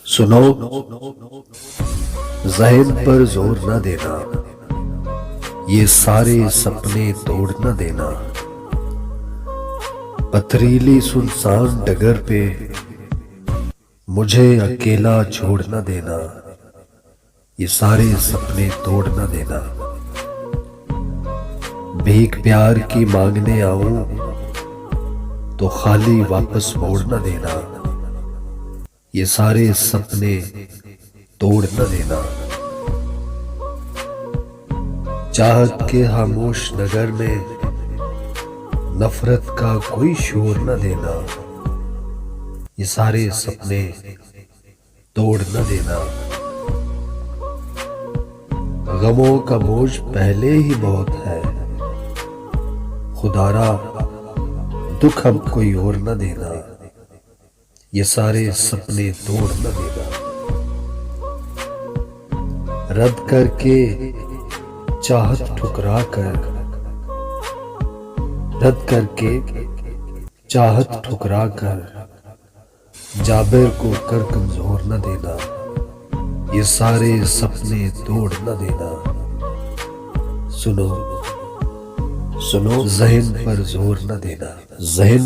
सुनो, ज़हन पर जोर न देना, ये सारे सपने तोड़ न देना। पथरीली सुनसान डगर पे मुझे अकेला छोड़ न देना, ये सारे सपने तोड़ न देना। भीख प्यार की मांगने आऊं तो खाली वापस मोड़ न देना, ये सारे सपने तोड़ न देना। चाहत के खामोश नगर में नफरत का कोई शोर न देना, ये सारे सपने तोड़ न देना। गमों का बोझ पहले ही बहुत है, खुदारा दुख अब कोई और न देना, ये सारे सपने तोड़ न देना। रद्द करके चाहत ठुकरा कर, रद्द करके चाहत ठुकरा कर जाबिर को कर कमजोर न देना, ये सारे सपने तोड़ न देना। सुनो सुनो, ज़हन पर जोर न देना, ज़हन